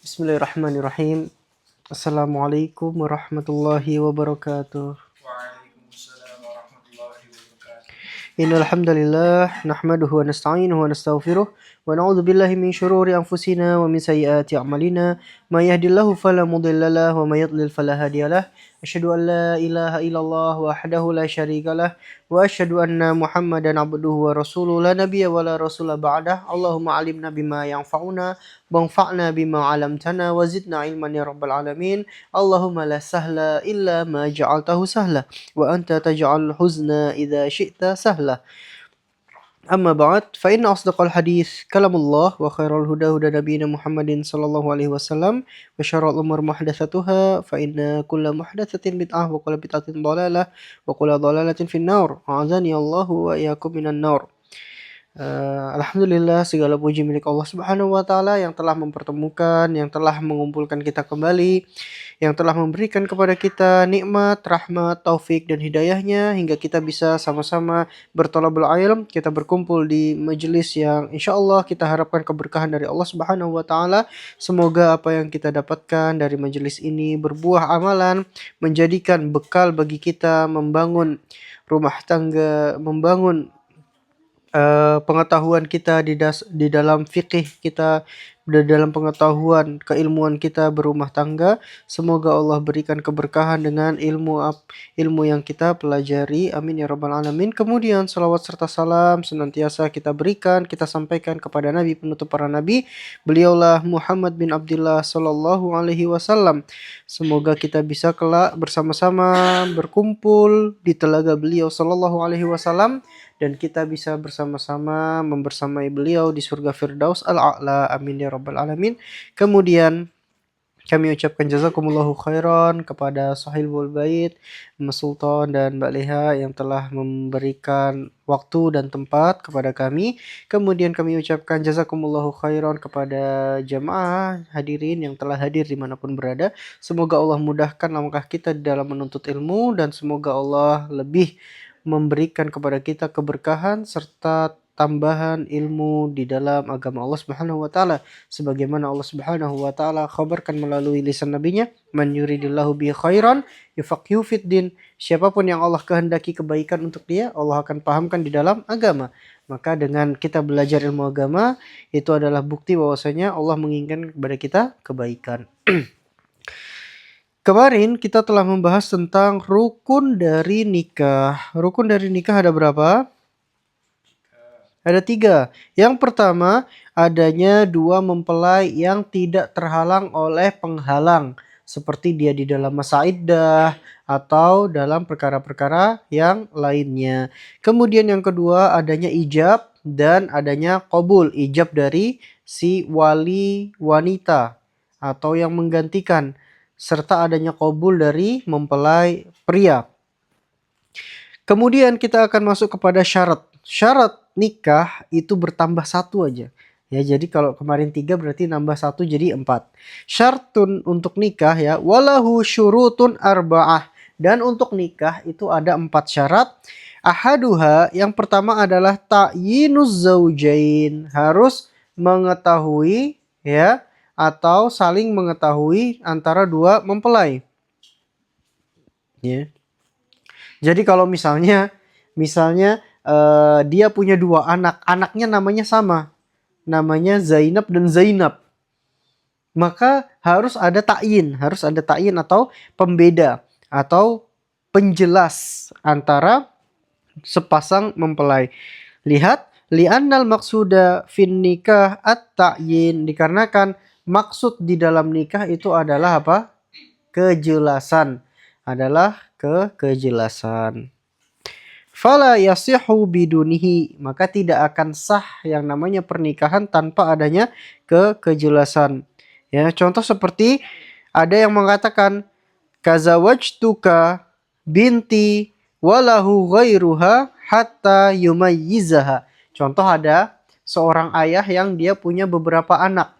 Bismillahirrahmanirrahim. Assalamualaikum warahmatullahi wabarakatuh. Waalaikumsalam warahmatullahi wabarakatuh. Innal hamdalillah nahmaduhu wa nasta'inuhu wa nastaghfiruh wa na'udzu billahi min shururi anfusina wa min sayyiati a'malina may yahdihillahu fala mudhillalah wa may yudlil fala hadiyalah. Asyhadu an la ilaha illallah wahdahu la syarikalah wa asyhadu anna Muhammadan abduhu wa rasuluhu la nabiyya wa la rasula ba'dah. Allahumma alimna bima yanfa'una wanfa'na bima 'allamtana wa zidna ilman ya rabbal alamin. Allahumma la sahla illa ma ja'altahu sahla wa anta taj'al huzna idza syi'ta sahla. Amma ba'd, fa inna asdaqal hadis kalamullah wa khairal huda huda nabiyina Muhammadin sallallahu alaihi wasallam wa syarrul umur muhdatsatuha fa inna kulla muhdatsatin bid'ah wa kulla bid'atin dhalalah wa kulla dhalalatin finnar. A'adzani Allahu wa iyyakum minan nar. Alhamdulillah segala puji milik Allah Subhanahu wa taala yang telah mempertemukan, yang telah mengumpulkan kita kembali, yang telah memberikan kepada kita nikmat, rahmat, taufik dan hidayahnya hingga kita bisa sama-sama bertolabul ilm, kita berkumpul di majelis yang insyaallah kita harapkan keberkahan dari Allah Subhanahu wa taala. Semoga apa yang kita dapatkan dari majelis ini berbuah amalan, menjadikan bekal bagi kita membangun rumah tangga, membangun pengetahuan kita di dalam fikih kita, di dalam pengetahuan keilmuan kita berumah tangga. Semoga Allah berikan keberkahan dengan ilmu yang kita pelajari. Amin ya rabbal alamin. Kemudian salawat serta salam senantiasa kita berikan, kita sampaikan kepada Nabi penutup para nabi. Beliaulah Muhammad bin Abdullah sallallahu alaihi wasallam. Semoga kita bisa kelak bersama-sama berkumpul di telaga beliau sallallahu alaihi wasallam dan kita bisa bersama-sama membersamai beliau di surga Firdaus Al-A'la. Amin ya rabbal alamin. Kemudian kami ucapkan jazakumullahu khairan kepada Sahibul Bait, Mas Sultan dan Mbak Leha yang telah memberikan waktu dan tempat kepada kami. Kemudian kami ucapkan jazakumullahu khairan kepada jamaah hadirin yang telah hadir dimanapun berada. Semoga Allah mudahkan langkah kita dalam menuntut ilmu dan semoga Allah lebih memberikan kepada kita keberkahan serta tambahan ilmu di dalam agama Allah Subhanahu wa taala sebagaimana Allah Subhanahu wa taala khabarkan melalui lisan nabinya, man yuridillahu bi khairan yufaqihu fid din. Siapapun yang Allah kehendaki kebaikan untuk dia, Allah akan pahamkan di dalam agama. Maka dengan kita belajar ilmu agama itu adalah bukti bahwasanya Allah menginginkan kepada kita kebaikan. Kemarin kita telah membahas tentang rukun dari nikah. Rukun dari nikah ada berapa? Ada 3. Yang pertama, adanya 2 mempelai yang tidak terhalang oleh penghalang. Seperti dia di dalam masa iddah atau dalam perkara-perkara yang lainnya. Kemudian yang kedua, adanya ijab dan adanya qabul. Ijab dari si wali wanita atau yang menggantikan, serta adanya qabul dari mempelai pria. Kemudian kita akan masuk kepada syarat. Syarat nikah itu bertambah 1 aja. Ya, jadi kalau kemarin 3 berarti nambah 1 jadi 4. Syartun untuk nikah ya, walahu syurutun arba'ah. Dan untuk nikah itu ada 4 syarat. Ahaduha, yang pertama adalah ta'yinuz zaujain. Harus mengetahui ya, atau saling mengetahui antara 2 mempelai. Ya. Jadi kalau misalnya dia punya 2 anak, anaknya namanya sama, namanya Zainab dan Zainab, maka harus ada ta'yin atau pembeda atau penjelas antara sepasang mempelai. Lihat, li'annal maqsuda fin nikah at-ta'yin, dikarenakan maksud di dalam nikah itu adalah apa? Kejelasan. Fala yasihu bidunihi, maka tidak akan sah yang namanya pernikahan tanpa adanya kejelasan. Ya, contoh seperti ada yang mengatakan kazawajtuka binti walahu ghairuha hatta yumayyizaha. Contoh ada seorang ayah yang dia punya beberapa anak.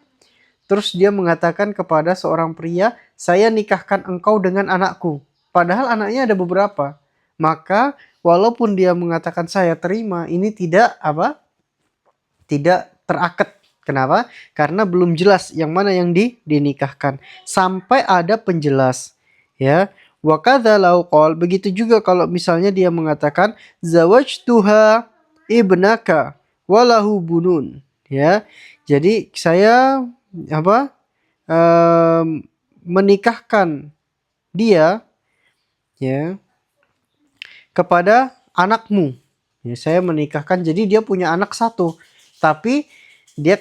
Terus dia mengatakan kepada seorang pria, saya nikahkan engkau dengan anakku. Padahal anaknya ada beberapa. Maka walaupun dia mengatakan saya terima, ini tidak terakad. Kenapa? Karena belum jelas yang mana yang dinikahkan sampai ada penjelas. Ya. Wa kadza law qol, begitu juga kalau misalnya dia mengatakan zawajtuha ibnaka walahu bunun. Ya. Jadi saya apa? Menikahkan dia ya kepada anakmu. Ya, saya menikahkan, jadi dia punya anak satu. Tapi dia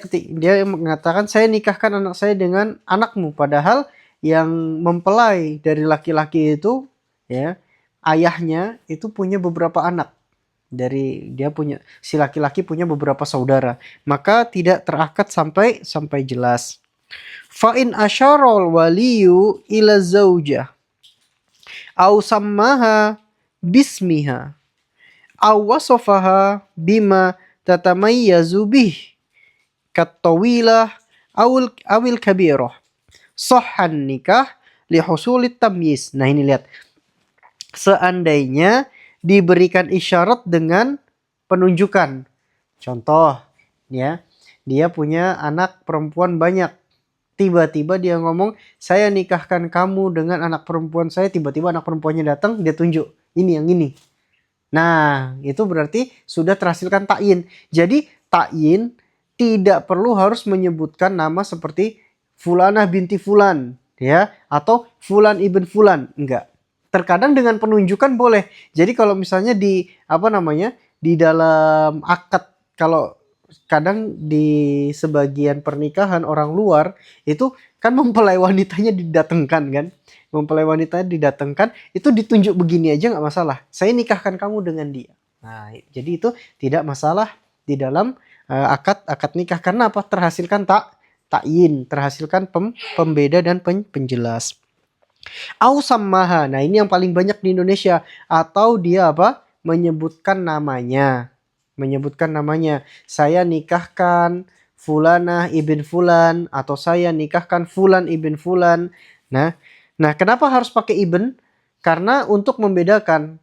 mengatakan saya nikahkan anak saya dengan anakmu, padahal yang mempelai dari laki-laki itu ya ayahnya itu punya beberapa anak. Dari dia punya si laki-laki punya beberapa saudara, maka tidak terakad sampai jelas. Fa in asyarol waliyu ila zaujah au sammaha bismiha aw wasafaha bima tatamayyazu bih katawilah awil kabirah sahhan nikah lihusulit tamyiz. Nah ini lihat, seandainya diberikan isyarat dengan penunjukan. Contoh ya, dia punya anak perempuan banyak. Tiba-tiba dia ngomong, saya nikahkan kamu dengan anak perempuan saya. Tiba-tiba anak perempuannya datang, dia tunjuk, ini yang ini. Nah, itu berarti sudah terhasilkan ta'yin. Jadi, ta'yin tidak perlu harus menyebutkan nama seperti Fulanah binti Fulan, ya, atau Fulan ibn Fulan, enggak. Terkadang dengan penunjukan boleh. Jadi kalau misalnya di di dalam akad, kalau kadang di sebagian pernikahan orang luar itu kan mempelai wanitanya didatangkan kan, mempelai wanitanya didatangkan itu ditunjuk begini aja nggak masalah, saya nikahkan kamu dengan dia. Nah jadi itu tidak masalah di dalam akad nikah, karena apa, terhasilkan takyin, terhasilkan pembeda dan penjelas. Ausammaha, nah ini yang paling banyak di Indonesia, atau dia apa, menyebutkan namanya. Saya nikahkan Fulanah ibn Fulan, atau saya nikahkan Fulan ibn Fulan. Nah, kenapa harus pakai ibn? Karena untuk membedakan.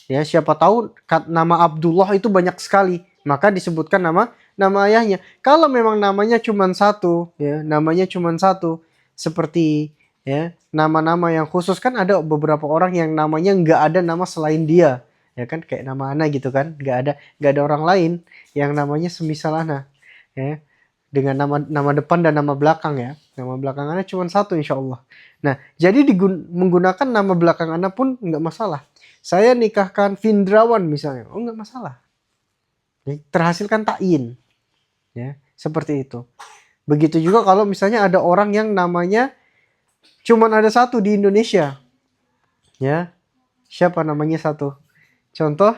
Ya, siapa tahu nama Abdullah itu banyak sekali, maka disebutkan nama ayahnya. Kalau memang namanya cuma satu, ya, seperti ya nama-nama yang khusus, kan ada beberapa orang yang namanya nggak ada nama selain dia. Ya kan, kayak nama Ana gitu kan, nggak ada orang lain yang namanya semisal Ana, ya, dengan nama depan dan nama belakang, ya, nama belakang Ana cuma satu insya Allah. Nah jadi menggunakan nama belakang Ana pun nggak masalah. Saya nikahkan Vindrawan misalnya, oh nggak masalah, ya, terhasilkan ta'yin, ya, seperti itu. Begitu juga kalau misalnya ada orang yang namanya cuma ada satu di Indonesia, ya, siapa namanya satu? Contoh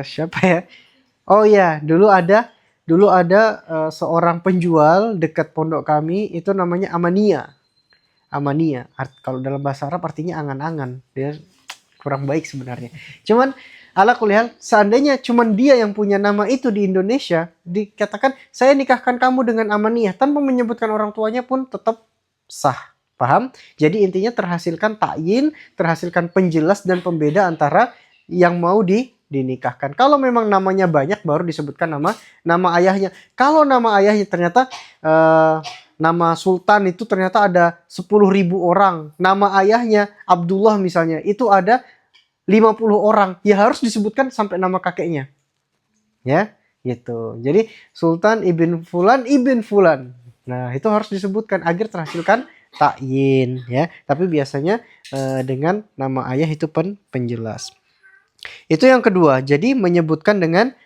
siapa ya? Oh ya, dulu ada seorang penjual dekat pondok kami, itu namanya Amania. Kalau dalam bahasa Arab artinya angan-angan. Dia kurang baik sebenarnya. Cuman ala kulihal, seandainya cuman dia yang punya nama itu di Indonesia, dikatakan saya nikahkan kamu dengan Amania tanpa menyebutkan orang tuanya pun tetap sah. Paham? Jadi intinya terhasilkan ta'yin, terhasilkan penjelas dan pembeda antara yang mau dinikahkan. Kalau memang namanya banyak baru disebutkan nama ayahnya. Kalau nama ayahnya ternyata nama sultan itu ternyata ada 10.000 orang. Nama ayahnya Abdullah misalnya itu ada 50 orang. Ya harus disebutkan sampai nama kakeknya. Ya, gitu. Jadi Sultan ibn Fulan ibn Fulan. Nah, itu harus disebutkan agar terhasilkan ta'yin, ya. Tapi biasanya dengan nama ayah itu penjelas. Itu yang kedua. Jadi menyebutkan dengan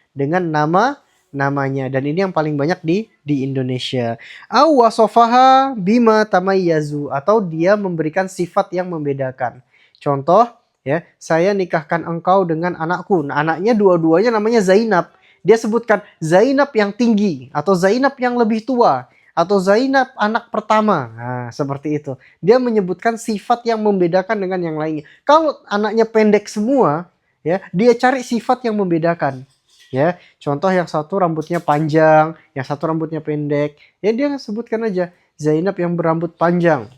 namanya, dan ini yang paling banyak di Indonesia. Aw wasofaha bima tamayyazu, atau dia memberikan sifat yang membedakan. Contoh ya, saya nikahkan engkau dengan anakku. Nah, anaknya dua-duanya namanya Zainab. Dia sebutkan Zainab yang tinggi, atau Zainab yang lebih tua, atau Zainab anak pertama. Nah, seperti itu. Dia menyebutkan sifat yang membedakan dengan yang lainnya. Kalau anaknya pendek semua, ya, dia cari sifat yang membedakan. Ya, contoh yang satu rambutnya panjang, yang satu rambutnya pendek. Ya dia sebutkan aja Zainab yang berambut panjang.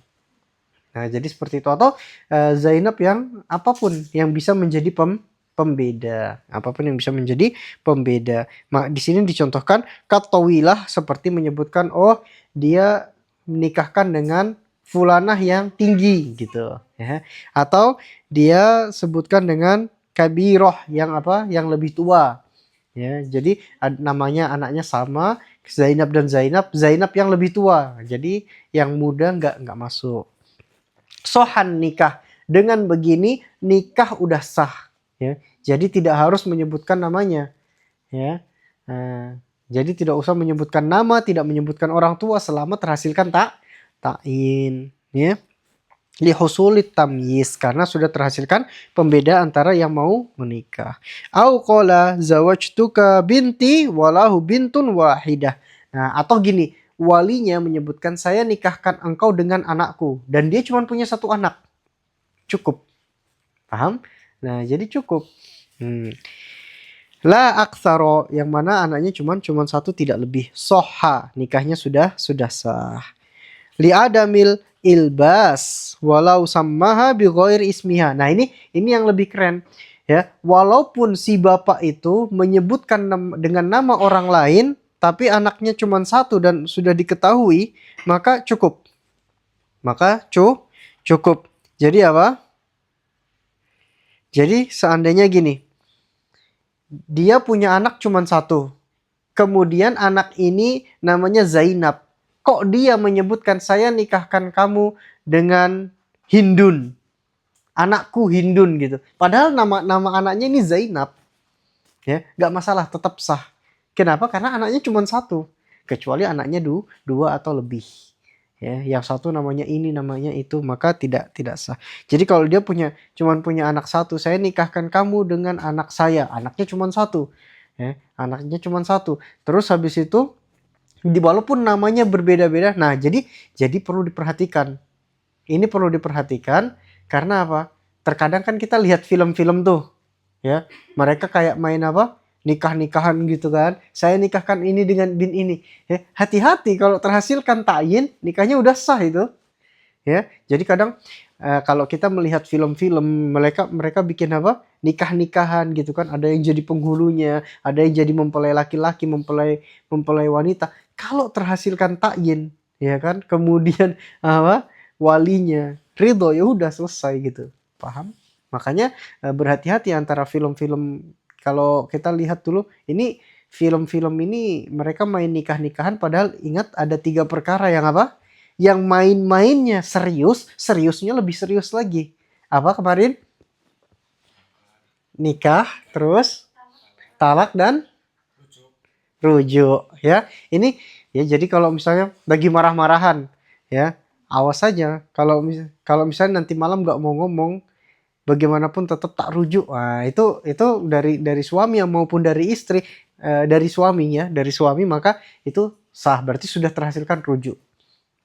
Nah, jadi seperti itu, atau Zainab yang apapun yang bisa menjadi pembeda. Apapun yang bisa menjadi pembeda. Di sini dicontohkan katawilah seperti menyebutkan oh dia menikahkan dengan fulanah yang tinggi gitu ya. Atau dia sebutkan dengan kabiroh yang apa? Yang lebih tua. Ya, jadi namanya anaknya sama Zainab dan Zainab yang lebih tua. Jadi yang muda nggak masuk. Sohan nikah. Dengan begini nikah udah sah. Ya. Jadi tidak harus menyebutkan namanya. Ya. Jadi tidak usah menyebutkan nama, tidak menyebutkan orang tua selama terhasilkan ta'in. Ya. Lihusulit tamyiz karena sudah terhasilkan pembeda antara yang mau menikah. Au qala zawajtuka binti walahu bintun wahidah. Nah, atau gini, walinya menyebutkan saya nikahkan engkau dengan anakku dan dia cuma punya satu anak. Cukup. Paham? Nah, jadi cukup. La aksaro yang mana anaknya cuma satu tidak lebih. Soha nikahnya sudah sah. Li adamil ilbas walau sammaha bi ghairi ismiha. Nah, ini yang lebih keren ya. Walaupun si bapak itu menyebutkan dengan nama orang lain tapi anaknya cuma satu dan sudah diketahui, maka cukup. Cukup. Jadi apa? Jadi seandainya gini, dia punya anak cuma satu. Kemudian anak ini namanya Zainab. Kok dia menyebutkan saya nikahkan kamu dengan Hindun. Anakku Hindun gitu. Padahal nama anaknya ini Zainab. Ya, nggak masalah, tetap sah. Kenapa? Karena anaknya cuma satu. Kecuali anaknya dua atau lebih. Ya, yang satu namanya ini, namanya itu, maka tidak sah. Jadi kalau dia cuma punya anak satu, saya nikahkan kamu dengan anak saya, anaknya cuma satu. Ya, anaknya cuma satu. Terus habis itu walaupun namanya berbeda-beda, nah jadi perlu diperhatikan. Ini perlu diperhatikan karena apa? Terkadang kan kita lihat film-film tuh, ya mereka kayak main apa? Nikah-nikahan gitu kan. Saya nikahkan ini dengan bin ini. Ya, hati-hati kalau terhasilkan ta'yin, nikahnya udah sah itu. Ya, jadi kadang kalau kita melihat film-film mereka bikin apa? Nikah-nikahan gitu kan. Ada yang jadi penghulunya, ada yang jadi mempelai laki-laki, mempelai wanita. Kalau terhasilkan ta'yin, ya kan? Kemudian apa? Walinya ridho, ya udah selesai gitu. Paham? Makanya berhati-hati antara film-film. Kalau kita lihat dulu, ini film-film ini mereka main nikah-nikahan padahal ingat ada 3 perkara yang apa? Yang main-mainnya seriusnya lebih serius lagi. Apa kemarin? Nikah, terus talak dan rujuk ya. Ini ya, jadi kalau misalnya lagi marah-marahan ya, awas saja kalau misalnya nanti malam nggak mau ngomong, bagaimanapun tetap tak rujuk. Nah, itu dari suami maupun dari istri, dari suami, maka itu sah, berarti sudah terhasilkan rujuk.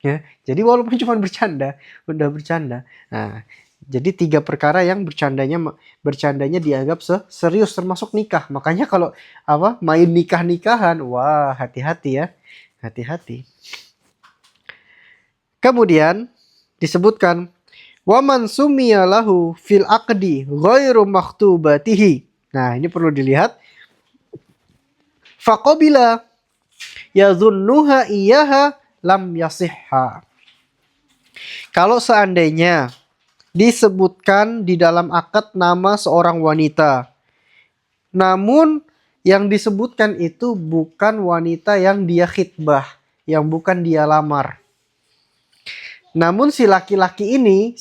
Ya, jadi walaupun cuma udah bercanda. Nah, jadi 3 perkara yang bercandanya dianggap serius termasuk nikah. Makanya kalau apa main nikah-nikahan, wah hati-hati ya, hati-hati. Kemudian disebutkan waman sumiya lahu fil aqdi ghairu maktubatihi. Nah, ini perlu dilihat. Faqabila yadhunnuha iyaha lam yasihha. Kalau seandainya disebutkan di dalam akad nama seorang wanita, namun yang disebutkan itu bukan wanita yang dia khitbah, yang bukan dia lamar. Namun si laki-laki ini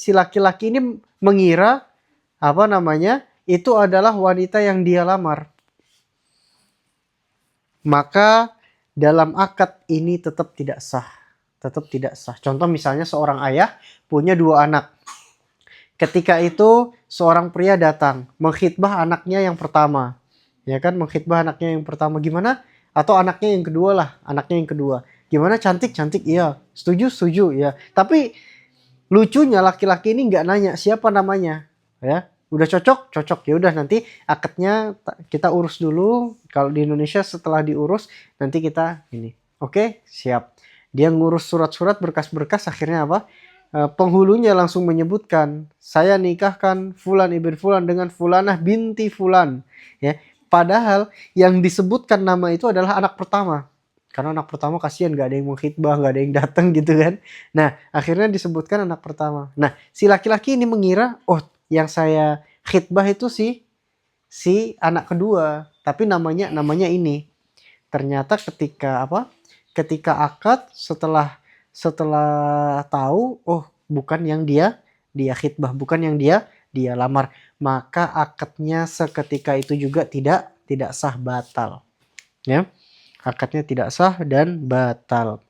mengira apa namanya? Itu adalah wanita yang dia lamar. Maka dalam akad ini tetap tidak sah. Contoh misalnya seorang ayah punya 2 anak. Ketika itu seorang pria datang mengkhitbah anaknya yang pertama. Ya kan, mengkhitbah anaknya yang pertama gimana? Atau anaknya yang kedua lah, Gimana, cantik? Iya. Setuju ya. Tapi lucunya laki-laki ini nggak nanya siapa namanya. Ya. Udah cocok, ya udah nanti akadnya kita urus dulu. Kalau di Indonesia setelah diurus nanti kita ini. Oke, siap. Dia ngurus surat-surat, berkas-berkas, akhirnya apa? penghulunya langsung menyebutkan, saya nikahkan Fulan ibn Fulan dengan Fulanah binti Fulan, ya. Padahal yang disebutkan nama itu adalah anak pertama. Karena anak pertama kasihan, gak ada yang mau khitbah, gak ada yang datang gitu kan. Nah, akhirnya disebutkan anak pertama. Nah, si laki-laki ini mengira, oh, yang saya khitbah itu si anak kedua, tapi namanya ini. Ternyata ketika akad, setelah tahu, oh, bukan yang dia khitbah, bukan yang dia lamar, maka akadnya seketika itu juga tidak sah, batal, ya. Akadnya tidak sah dan batal.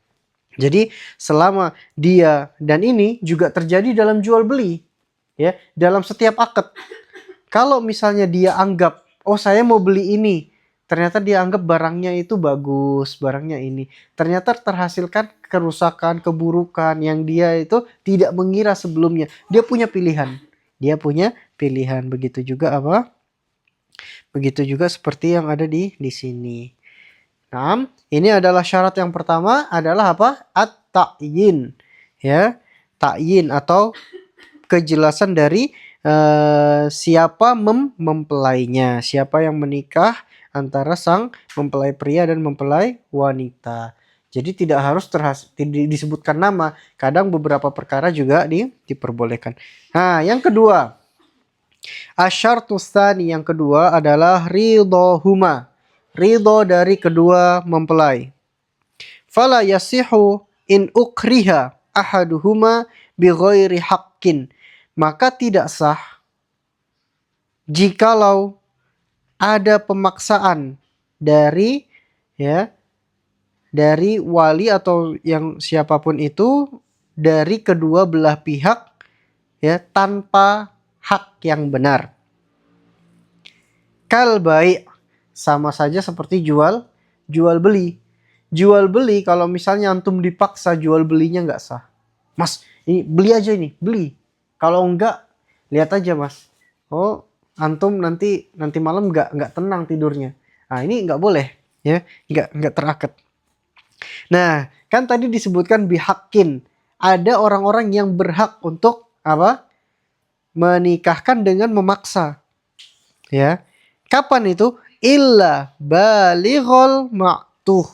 Jadi selama dia, dan ini juga terjadi dalam jual beli, ya, dalam setiap akad. Kalau misalnya dia anggap, oh, saya mau beli ini, ternyata dia anggap barangnya itu bagus, barangnya ini, ternyata terhasilkan kerusakan, keburukan yang dia itu tidak mengira sebelumnya. Dia punya pilihan. Begitu juga Begitu juga seperti yang ada di sini. Nah, ini adalah syarat yang pertama adalah apa? At-ta'yin. Ya, ta'yin atau kejelasan dari siapa mempelainya, siapa yang menikah antara sang mempelai pria dan mempelai wanita. Jadi tidak harus disebutkan nama. Kadang beberapa perkara juga diperbolehkan. Nah, yang kedua, asyartus tsani, yang kedua adalah ridhohuma. Ridho dari kedua mempelai. Fala yasihu in ukriha ahaduhuma bi ghairi haqqin. Maka tidak sah jikalau ada pemaksaan dari wali atau yang siapapun itu dari kedua belah pihak, ya, tanpa hak yang benar. Kal bai', sama saja seperti jual beli. Jual beli, kalau misalnya antum dipaksa jual belinya nggak sah. Mas, ini beli aja, ini beli. Kalau enggak, lihat aja mas. Oh, antum nanti malam nggak tenang tidurnya. Nah, ini nggak boleh, ya, nggak terakad. Nah, kan tadi disebutkan bihakin. Ada orang-orang yang berhak untuk apa? Menikahkan dengan memaksa. Ya. Kapan itu? Illa balighul ma'tuh.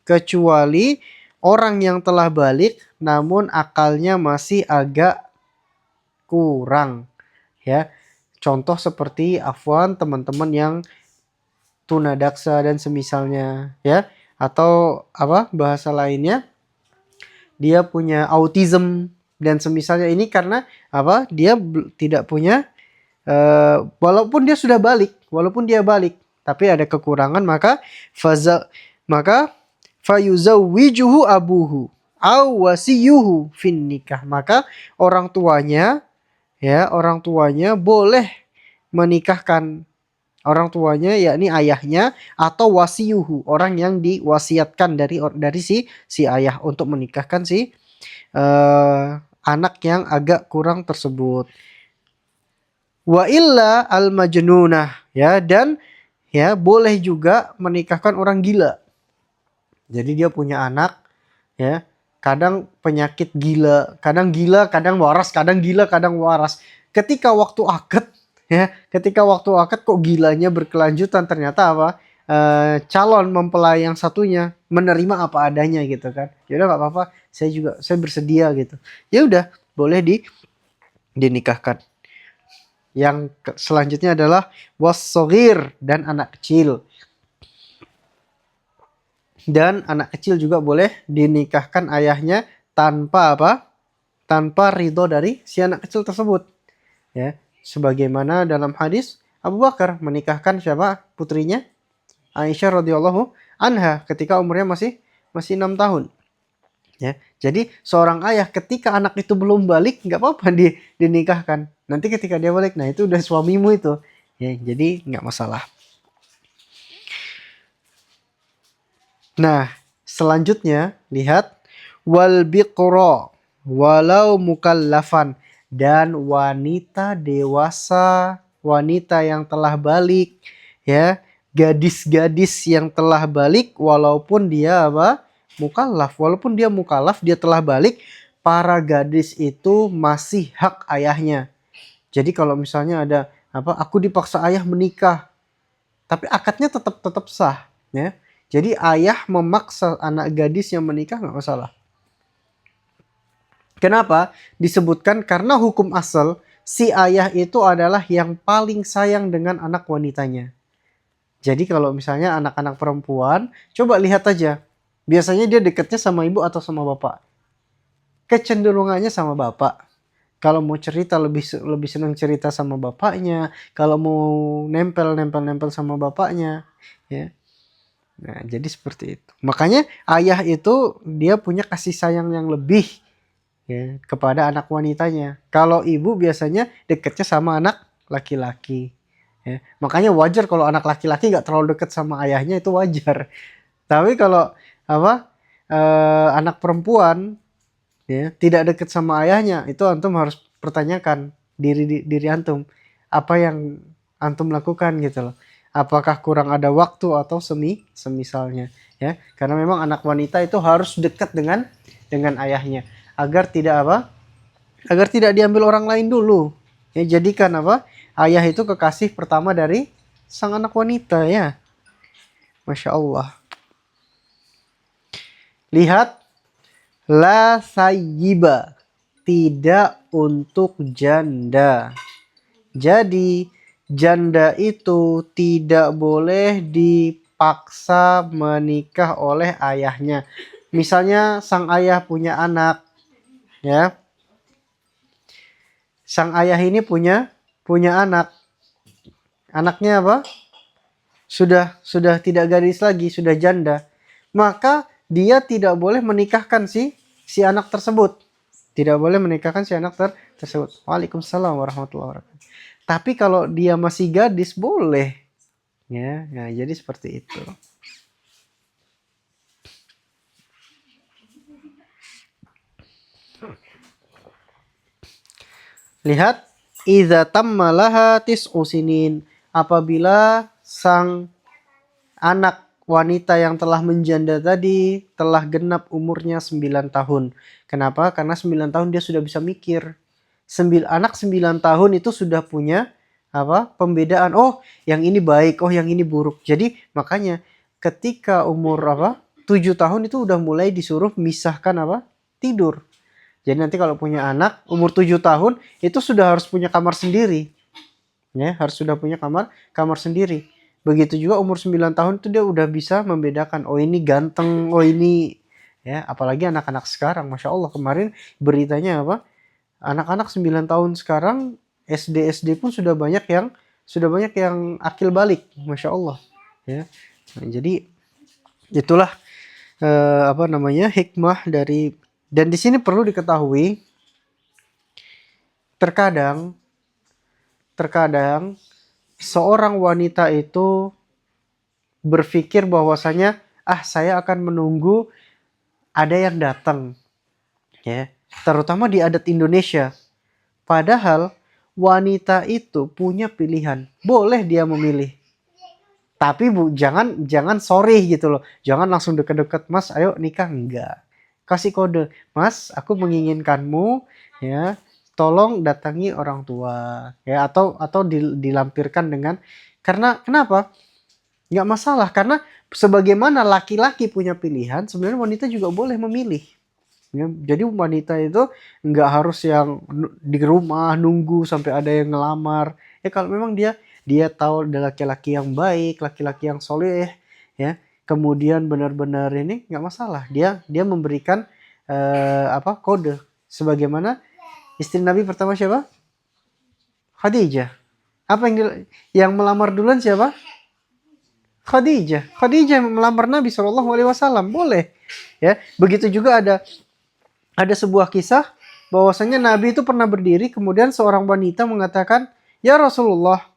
Kecuali orang yang telah balik namun akalnya masih agak kurang, ya. Contoh seperti afwan teman-teman yang tunadaksa dan semisalnya, ya, atau apa bahasa lainnya, dia punya autism dan semisalnya, ini karena apa? Dia tidak punya walaupun dia balik tapi ada kekurangan, maka fayuzawwijuhu abuhu aw wasiyuhu fin nikah. Maka orang tuanya boleh menikahkan, orang tuanya yakni ayahnya atau wasiyuhu, orang yang diwasiatkan dari si ayah untuk menikahkan si anak yang agak kurang tersebut. Wa illa al majnunah, ya, dan ya boleh juga menikahkan orang gila. Jadi dia punya anak, ya, kadang penyakit gila, kadang waras, kadang gila, kadang waras. Ketika waktu akad kok gilanya berkelanjutan, ternyata apa? Calon mempelai yang satunya menerima apa adanya gitu kan. Ya udah nggak apa-apa, saya bersedia gitu. Ya udah, boleh dinikahkan. Yang selanjutnya adalah was-shaghir, dan anak kecil. Dan anak kecil juga boleh dinikahkan ayahnya tanpa apa? Tanpa ridho dari si anak kecil tersebut. Ya, sebagaimana dalam hadis Abu Bakar menikahkan siapa? Putrinya Aisyah radhiyallahu anha ketika umurnya masih 6 tahun. Ya, jadi seorang ayah ketika anak itu belum balik nggak apa-apa dinikahkan. Nanti ketika dia balik, nah itu udah suamimu itu. Ya, jadi nggak masalah. Nah, selanjutnya lihat wal biqra walau mukallafan, dan wanita dewasa, wanita yang telah balik, ya, gadis-gadis yang telah balik walaupun dia apa? Mukallaf, walaupun dia mukallaf, dia telah balik, para gadis itu masih hak ayahnya. Jadi kalau misalnya ada aku dipaksa ayah menikah, tapi akadnya tetap sah, ya. Jadi ayah memaksa anak gadis yang menikah nggak masalah. Kenapa? Disebutkan karena hukum asal si ayah itu adalah yang paling sayang dengan anak wanitanya. Jadi kalau misalnya anak-anak perempuan, coba lihat aja. Biasanya dia dekatnya sama ibu atau sama bapak. Kecenderungannya sama bapak. Kalau mau cerita lebih senang cerita sama bapaknya. Kalau mau nempel sama bapaknya, ya. Nah, jadi seperti itu. Makanya ayah itu dia punya kasih sayang yang lebih, ya, kepada anak wanitanya. Kalau ibu biasanya deketnya sama anak laki-laki. Ya. Makanya wajar kalau anak laki-laki nggak terlalu deket sama ayahnya, itu wajar. Tapi kalau anak perempuan, ya, tidak deket sama ayahnya, itu antum harus pertanyakan diri antum, apa yang antum lakukan gitu loh. Apakah kurang ada waktu atau semisalnya, ya. Karena memang anak wanita itu harus dekat dengan ayahnya agar tidak diambil orang lain dulu. Ya, jadikan ayah itu kekasih pertama dari sang anak wanita, ya. Masya Allah. Lihat, la sayyiba, tidak untuk janda. Jadi janda itu tidak boleh dipaksa menikah oleh ayahnya. Misalnya sang ayah punya anak, ya. Sang ayah ini punya anak. Anaknya sudah tidak gadis lagi, sudah janda. Maka dia tidak boleh menikahkan si anak tersebut. Tidak boleh menikahkan si anak tersebut. Waalaikumsalam warahmatullahi wabarakatuh. Tapi kalau dia masih gadis boleh. Ya, nah, jadi seperti itu. Lihat, idza tamma laha tis'u sinin, apabila sang anak wanita yang telah menjanda tadi telah genap umurnya 9 tahun. Kenapa? Karena 9 tahun dia sudah bisa mikir. Anak 9 tahun itu sudah punya pembedaan. Oh, yang ini baik, oh yang ini buruk. Jadi makanya ketika umur 7 tahun itu udah mulai disuruh misahkan tidur. Jadi nanti kalau punya anak umur 7 tahun itu sudah harus punya kamar sendiri. Ya, harus sudah punya kamar sendiri. Begitu juga umur 9 tahun itu dia udah bisa membedakan, oh ini ganteng, oh ini, ya, apalagi anak-anak sekarang, Masya Allah, kemarin beritanya anak-anak 9 tahun sekarang SD pun sudah banyak yang akil balik, Masya Allah, ya. Nah, jadi itulah hikmah dari, dan di sini perlu diketahui terkadang seorang wanita itu berpikir bahwasanya saya akan menunggu ada yang datang, ya, terutama di adat Indonesia. Padahal wanita itu punya pilihan, boleh dia memilih. Tapi jangan sorry gitu loh. Jangan langsung deket-deket, Mas, ayo nikah, enggak. Kasih kode, Mas, aku menginginkanmu, ya. Tolong datangi orang tua, ya, atau dilampirkan dengan, karena kenapa? Nggak masalah, karena sebagaimana laki-laki punya pilihan, sebenarnya wanita juga boleh memilih. Ya, jadi wanita itu nggak harus yang di rumah nunggu sampai ada yang ngelamar. Ya kalau memang dia tahu ada laki-laki yang baik, laki-laki yang soleh, ya, kemudian benar-benar ini, nggak masalah. Dia memberikan kode. Sebagaimana istri Nabi pertama siapa? Khadijah. Apa yang melamar duluan siapa? Khadijah melamar Nabi SAW, boleh, ya. Begitu juga ada sebuah kisah bahwasanya Nabi itu pernah berdiri, kemudian seorang wanita mengatakan, ya Rasulullah,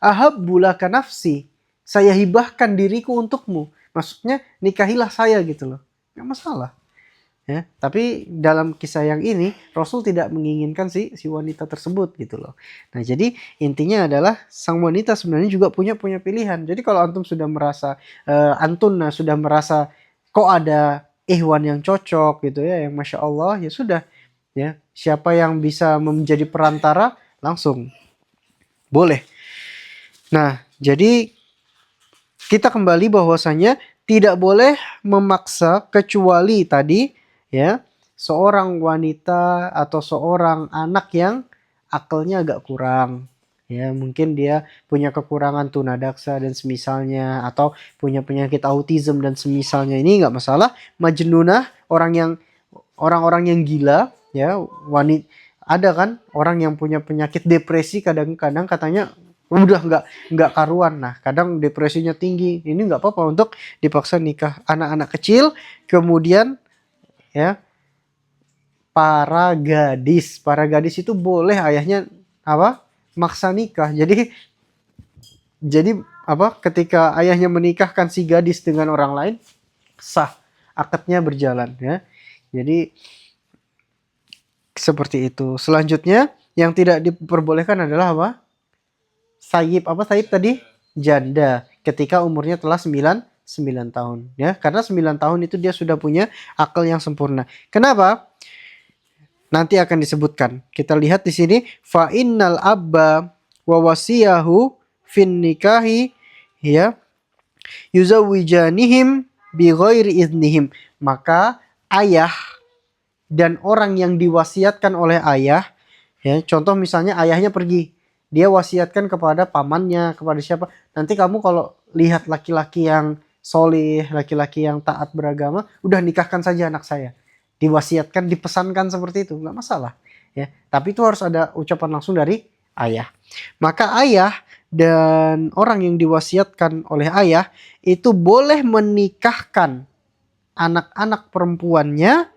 ahabbulaka nafsi, saya hibahkan diriku untukmu. Maksudnya nikahilah saya gitu loh, nggak masalah, ya. Tapi dalam kisah yang ini Rasul tidak menginginkan si wanita tersebut gitu loh. Nah, jadi intinya adalah sang wanita sebenarnya juga punya pilihan. Jadi kalau antum sudah merasa sudah merasa kok ada ikhwan yang cocok gitu, ya, yang Masya Allah, ya sudah, ya. Siapa yang bisa menjadi perantara langsung boleh. Nah, jadi kita kembali bahwasanya tidak boleh memaksa kecuali tadi ya seorang wanita atau seorang anak yang akalnya agak kurang. Ya, mungkin dia punya kekurangan tunadaksa dan semisalnya atau punya penyakit autism dan semisalnya, ini nggak masalah. Majnunah, orang-orang yang gila ya, wanita, ada kan orang yang punya penyakit depresi, kadang-kadang katanya udah nggak karuan. Nah, kadang depresinya tinggi. Ini nggak apa-apa untuk dipaksa nikah. Anak-anak kecil, kemudian ya para gadis itu boleh ayahnya apa? Maksa nikah. Jadi apa? Ketika ayahnya menikahkan si gadis dengan orang lain, sah, akadnya berjalan ya. Jadi seperti itu. Selanjutnya yang tidak diperbolehkan adalah apa? Sayyib. Apa sayyib tadi? Janda. Ketika umurnya telah 9 tahun ya. Karena 9 tahun itu dia sudah punya akal yang sempurna. Kenapa? Nanti akan disebutkan. Kita lihat di sini, fa innal abba wa wasiyahu fin nikahi ya yuzawwijanihim bi ghairi idnihim. Maka ayah dan orang yang diwasiatkan oleh ayah ya, contoh misalnya ayahnya pergi, dia wasiatkan kepada pamannya, kepada siapa, nanti kamu kalau lihat laki-laki yang solih, laki-laki yang taat beragama, udah nikahkan saja anak saya. Diwasiatkan, dipesankan seperti itu, nggak masalah ya. Tapi itu harus ada ucapan langsung dari ayah. Maka ayah dan orang yang diwasiatkan oleh ayah itu boleh menikahkan anak-anak perempuannya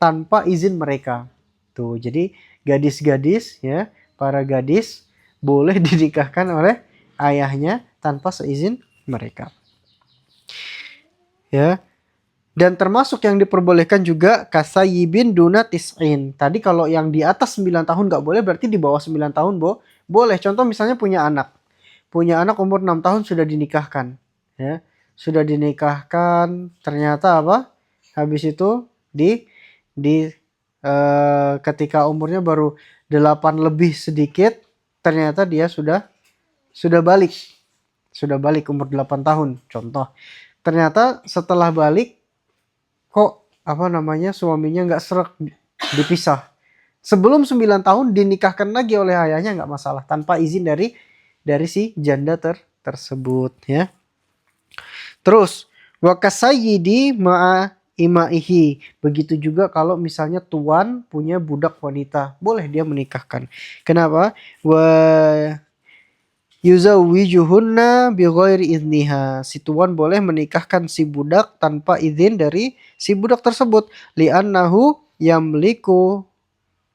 tanpa izin mereka. Tuh, jadi gadis-gadis ya, para gadis boleh dinikahkan oleh ayahnya tanpa seizin mereka. Ya. Dan termasuk yang diperbolehkan juga kasayibin duna tis'in. Tadi kalau yang di atas 9 tahun nggak boleh, berarti di bawah 9 tahun boleh. Contoh misalnya punya anak. Punya anak umur 6 tahun sudah dinikahkan. Ya. Sudah dinikahkan, ternyata apa? Habis itu ketika umurnya baru 8 lebih sedikit, ternyata dia sudah balik. Sudah balik umur 8 tahun, contoh. Ternyata setelah balik kok suaminya nggak srek, dipisah. Sebelum 9 tahun dinikahkan lagi oleh ayahnya, nggak masalah, tanpa izin dari si janda tersebut ya. Terus wakasayyidi ma'a imaihi. Begitu juga kalau misalnya tuan punya budak wanita, boleh dia menikahkan. Kenapa? Wa yuzawwijuhunna bighairi idniha. Si tuan boleh menikahkan si budak tanpa izin dari si budak tersebut. Li'annahu yamliku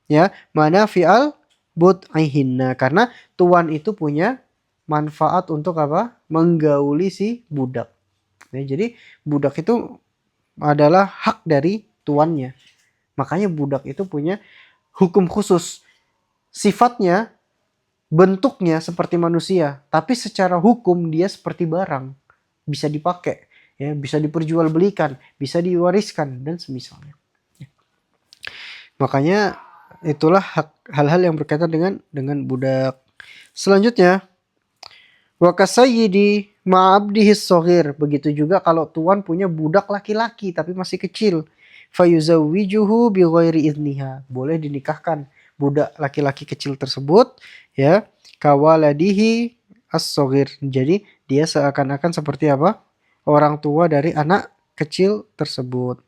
ya manafi'al bud'ihinna. Karena tuan itu punya manfaat untuk apa? Menggauli si budak. Ya, jadi budak itu adalah hak dari tuannya. Makanya budak itu punya hukum khusus. Sifatnya, bentuknya seperti manusia, tapi secara hukum dia seperti barang, bisa dipakai ya, bisa diperjualbelikan, bisa diwariskan dan semisalnya. Makanya itulah hal-hal yang berkaitan dengan budak. Selanjutnya wa kasayyidi ma'abdihi shaghir. Begitu juga kalau tuan punya budak laki-laki tapi masih kecil, fayuzawwijuhu bighairi idniha. Boleh dinikahkan budak laki-laki kecil tersebut ya, kawaladihi as-shaghir. Jadi dia seakan-akan seperti apa? Orang tua dari anak kecil tersebut.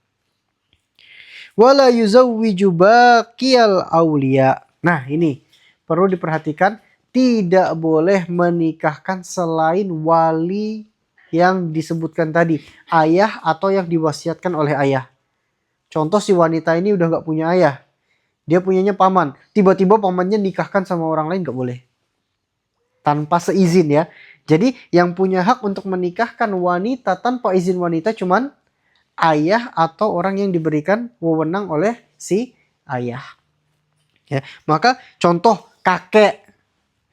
Wala yuzawwiju baqiyal auliya. Nah, ini perlu diperhatikan, tidak boleh menikahkan selain wali yang disebutkan tadi, ayah atau yang diwasiatkan oleh ayah. Contoh, si wanita ini udah nggak punya ayah, dia punyanya paman, tiba-tiba pamannya nikahkan sama orang lain, nggak boleh, tanpa seizin ya. Jadi yang punya hak untuk menikahkan wanita tanpa izin wanita cuman ayah atau orang yang diberikan wewenang oleh si ayah ya. Maka contoh kakek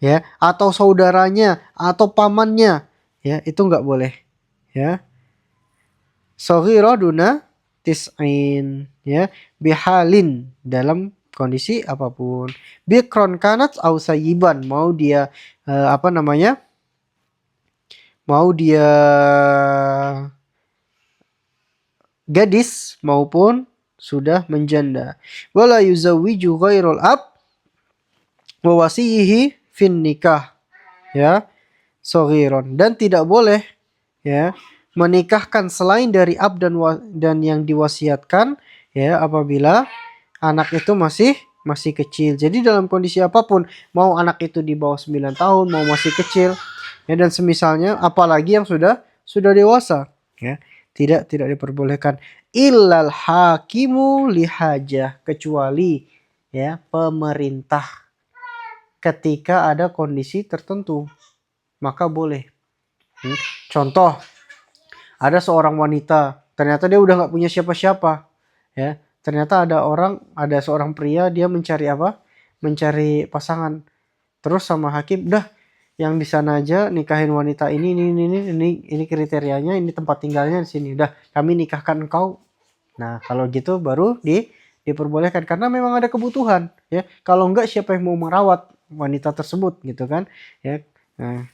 ya, atau saudaranya atau pamannya ya, itu nggak boleh ya. Shaghira duna tis'in ya, bihalin, dalam kondisi apapun. Bikron kanat au sayyiban, mau dia mau dia gadis maupun sudah menjanda. Wala yuzawwiju ghairul ab wa wasiyihi fin nikah, ya, soghiron, dan tidak boleh, ya, menikahkan selain dari ab dan yang diwasiatkan, ya, apabila anak itu masih kecil. Jadi dalam kondisi apapun, mau anak itu di bawah 9 tahun, mau masih kecil, ya, dan semisalnya, apalagi yang sudah dewasa, ya, tidak diperbolehkan. Illal hakimu lihajah, kecuali, ya, pemerintah ketika ada kondisi tertentu, maka boleh. Contoh, ada seorang wanita, ternyata dia udah nggak punya siapa-siapa, ya. Ternyata ada seorang pria, dia mencari apa? Mencari pasangan. Terus sama hakim, dah, yang di sana aja nikahin wanita ini kriterianya, ini tempat tinggalnya di sini. Dah, kami nikahkan engkau. Nah, kalau gitu baru diperbolehkan karena memang ada kebutuhan, ya. Kalau enggak, siapa yang mau merawat wanita tersebut, gitu kan, ya. Nah,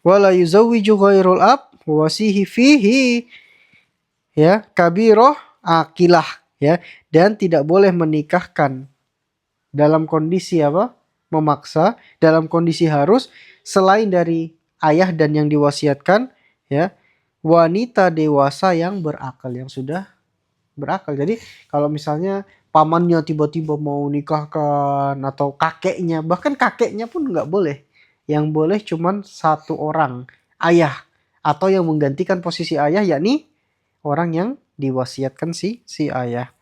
wala yuzawwiju ghairul ab wasihi fihi, ya, kabiroh akilah, ya, dan tidak boleh menikahkan dalam kondisi apa? Memaksa, dalam kondisi harus, selain dari ayah dan yang diwasiatkan, ya, wanita dewasa yang berakal, yang sudah berakal. Jadi kalau misalnya pamannya tiba-tiba mau nikahkan, atau kakeknya, bahkan kakeknya pun nggak boleh. Yang boleh cuman satu orang, ayah, atau yang menggantikan posisi ayah, yakni orang yang diwasiatkan si ayah,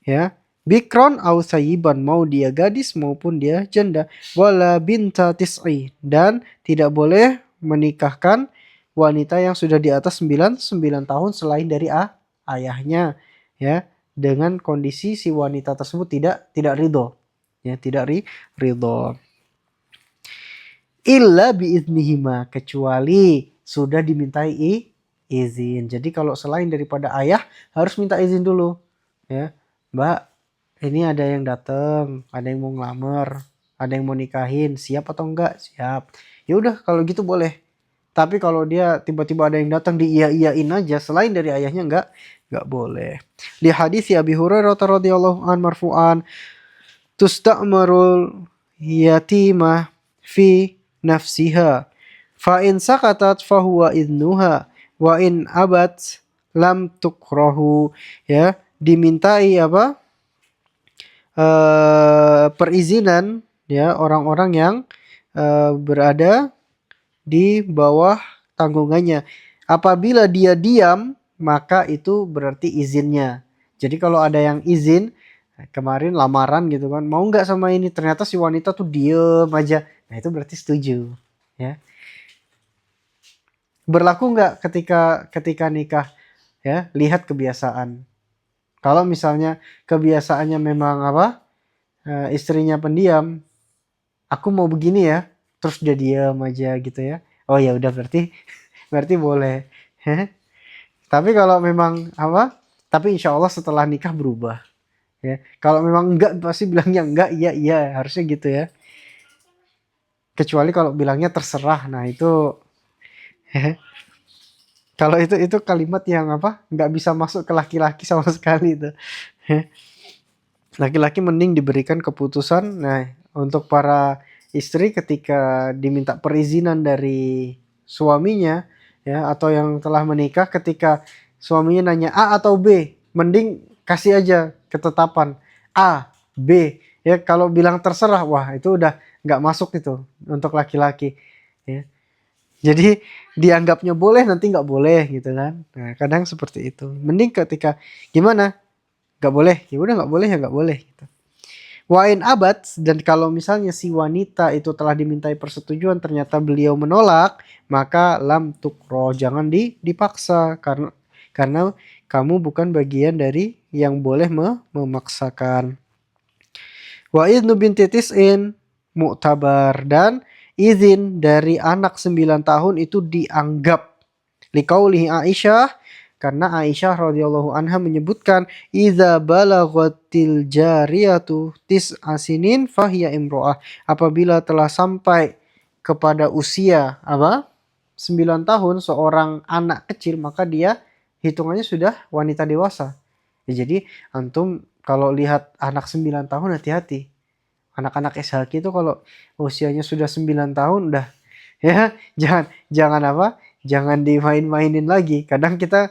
ya. Bikron au sayyiban, mau dia gadis maupun dia janda. Wala binta tis'i, dan tidak boleh menikahkan wanita yang sudah di atas 9 tahun selain dari ayahnya, ya, dengan kondisi si wanita tersebut tidak ridho, ya, tidak ridho. Illa biiznihima, kecuali sudah dimintai izin. Jadi kalau selain daripada ayah, harus minta izin dulu, ya. Mbak, ini ada yang datang, ada yang mau ngelamar, ada yang mau nikahin, siap atau enggak? Siap. Ya udah, kalau gitu boleh. Tapi kalau dia tiba-tiba ada yang datang, diiyain aja, selain dari ayahnya, enggak boleh. Li hadis Abi Hurairah radhiyallahu an marfu'an, tusta'marul yatimah fi nafsiha, fa in sakatat fahuwa idnuha, wa in abat lam tukrahu, ya, dimintai apa? Perizinan, ya, orang-orang yang berada di bawah tanggungannya. Apabila dia diam, maka itu berarti izinnya. Jadi kalau ada yang izin, kemarin lamaran gitu kan, mau nggak sama ini, ternyata si wanita tuh diem aja, nah itu berarti setuju, ya. Berlaku nggak ketika nikah, ya, lihat kebiasaan. Kalau misalnya kebiasaannya memang apa, istrinya pendiam, aku mau begini ya, terus dia diam aja gitu, ya, oh ya udah, berarti boleh. Tapi kalau memang apa, tapi insya Allah setelah nikah berubah, ya. Kalau memang enggak, pasti bilangnya enggak, iya harusnya gitu, ya. Kecuali kalau bilangnya terserah, nah itu kalau itu kalimat yang apa, nggak bisa masuk ke laki-laki sama sekali itu. Laki-laki mending diberikan keputusan. Nah, untuk para istri ketika diminta perizinan dari suaminya, ya, atau yang telah menikah, ketika suaminya nanya A atau B, mending kasih aja ketetapan A, B, ya. Kalau bilang terserah, wah itu udah nggak masuk itu untuk laki-laki, ya. Jadi dianggapnya boleh, nanti nggak boleh gitu kan. Nah, kadang seperti itu. Mending ketika gimana? Nggak boleh, ya udah nggak boleh, ya nggak boleh gitu. Wain abad, dan kalau misalnya si wanita itu telah dimintai persetujuan, ternyata beliau menolak, maka lam tukro, jangan dipaksa, karena kamu bukan bagian dari yang boleh memaksakan. Wa idnu binti tis'in mu'tabar, dan izin dari anak 9 tahun itu dianggap. Liqaulihi Aisyah Karena Aisyah radhiyallahu anha menyebutkan idza balaghatil jariyatu tis'asinin fahiya imro'ah. Apabila telah sampai kepada usia 9 tahun seorang anak kecil, maka dia hitungannya sudah wanita dewasa. Ya, jadi antum kalau lihat anak 9 tahun hati-hati. Anak-anak SHQ itu kalau usianya sudah 9 tahun udah ya jangan jangan dimain-mainin lagi. Kadang kita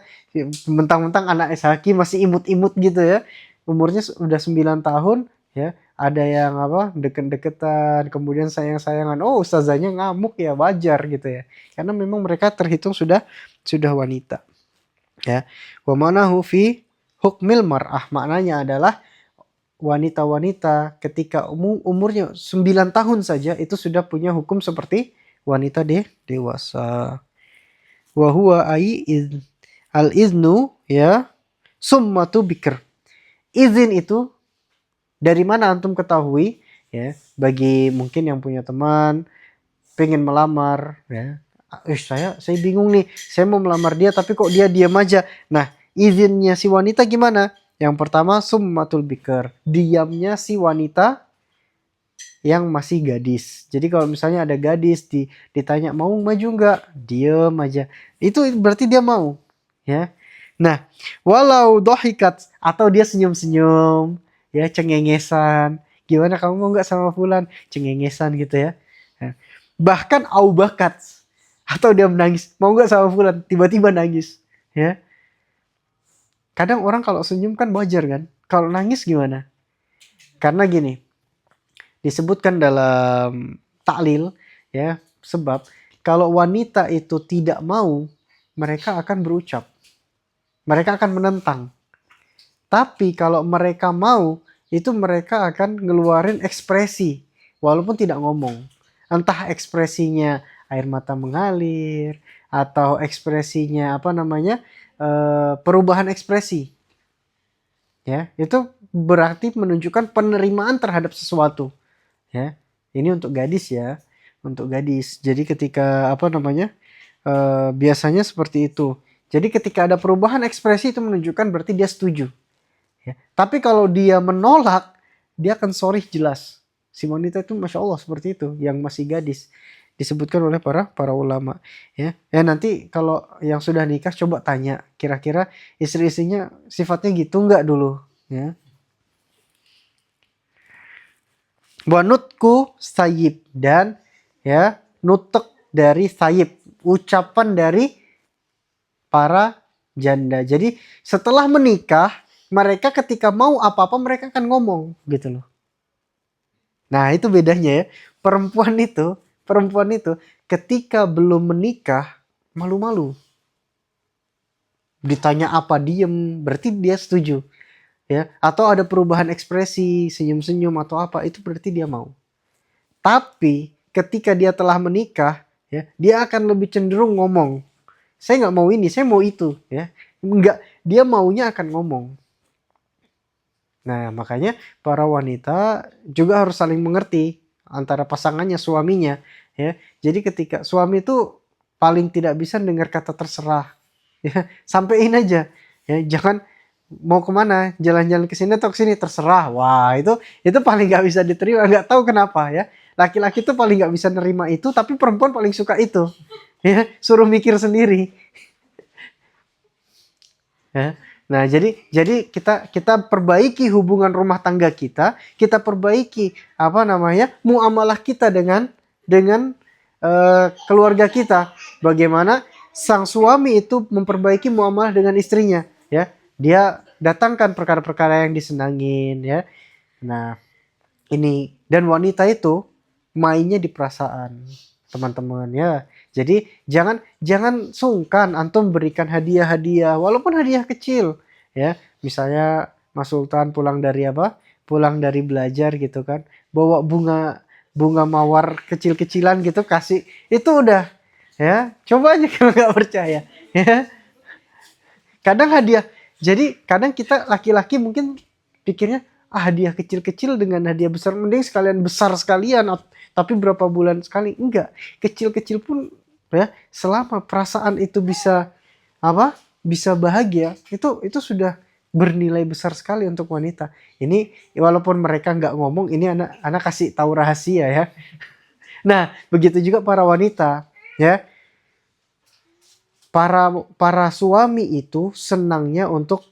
mentang-mentang anak SHQ masih imut-imut gitu ya. Umurnya udah 9 tahun ya. Ada yang deket-deketan, kemudian sayang-sayangan. Oh, ustazahnya ngamuk ya, wajar gitu ya. Karena memang mereka terhitung sudah wanita. Ya. Wa manahu fi hukmil mar'ah. Maknanya adalah wanita-wanita ketika umurnya 9 tahun saja itu sudah punya hukum seperti wanita dewasa. Wa huwa al iznu ya summatu bikr. Izin itu dari mana antum ketahui ya, bagi mungkin yang punya teman pengen melamar ya. Saya bingung nih, saya mau melamar dia tapi kok dia diam aja. Nah, izinnya si wanita gimana? Yang pertama summatul bikr, diamnya si wanita yang masih gadis. Jadi kalau misalnya ada gadis ditanya mau maju nggak, diem aja. Itu berarti dia mau, ya. Nah, walau dohikat atau dia senyum-senyum, ya cengengesan. Gimana kamu mau nggak sama Fulan? Cengengesan gitu ya. Nah, bahkan aubakat atau dia menangis, mau nggak sama Fulan? Tiba-tiba nangis, ya. Kadang orang kalau senyum kan wajar kan. Kalau nangis gimana? Karena gini, disebutkan dalam taklil ya, sebab kalau wanita itu tidak mau, mereka akan berucap, mereka akan menentang. Tapi kalau mereka mau, itu mereka akan ngeluarin ekspresi walaupun tidak ngomong. Entah ekspresinya air mata mengalir atau ekspresinya perubahan ekspresi. Ya, itu berarti menunjukkan penerimaan terhadap sesuatu. Ya, ini untuk gadis ya, untuk gadis. Jadi ketika biasanya seperti itu. Jadi ketika ada perubahan ekspresi itu menunjukkan berarti dia setuju. Ya. Tapi kalau dia menolak, dia akan sorry jelas. Si wanita itu masya Allah seperti itu, yang masih gadis. Disebutkan oleh para ulama. Ya, nanti kalau yang sudah nikah coba tanya, kira-kira istri-istrinya sifatnya gitu nggak dulu. Ya. Wanutku sayib, dan ya nutek dari sayib, ucapan dari para janda. Jadi setelah menikah, mereka ketika mau apa-apa mereka akan ngomong gitu loh. Nah, itu bedanya ya. Perempuan itu ketika belum menikah malu-malu. Ditanya apa diem, berarti dia setuju. Ya, atau ada perubahan ekspresi, senyum-senyum atau apa, itu berarti dia mau. Tapi ketika dia telah menikah, ya, dia akan lebih cenderung ngomong. Saya nggak mau ini, saya mau itu, ya. Enggak, dia maunya akan ngomong. Nah, makanya para wanita juga harus saling mengerti antara pasangannya, suaminya, ya. Jadi ketika suami itu paling tidak bisa dengar kata terserah, ya, sampein aja, ya, jangan mau kemana, jalan-jalan ke sini atau ke sini terserah. Wah, itu paling nggak bisa diterima, nggak tahu kenapa ya. Laki-laki tuh paling nggak bisa nerima itu, tapi perempuan paling suka itu. Ya, suruh mikir sendiri. Ya. Nah, jadi kita perbaiki hubungan rumah tangga kita perbaiki muamalah kita dengan keluarga kita. Bagaimana sang suami itu memperbaiki muamalah dengan istrinya, ya. Dia datangkan perkara-perkara yang disenangin, ya. Nah, ini, dan wanita itu mainnya di perasaan, teman-teman, ya. Jadi jangan sungkan antum berikan hadiah-hadiah walaupun hadiah kecil, ya. Misalnya Mas Sultan pulang dari belajar gitu kan, bawa bunga mawar kecil-kecilan gitu, kasih, itu udah, ya. Coba aja kalau nggak percaya, ya. Kadang hadiah, jadi kadang kita laki-laki mungkin pikirnya hadiah kecil-kecil dengan hadiah besar, mending sekalian besar sekalian, tapi berapa bulan sekali. Enggak, kecil-kecil pun ya, selama perasaan itu bisa bisa bahagia, itu sudah bernilai besar sekali untuk wanita. Ini walaupun mereka nggak ngomong, ini anak kasih tahu rahasia ya. Nah, begitu juga para wanita ya. Para suami itu senangnya untuk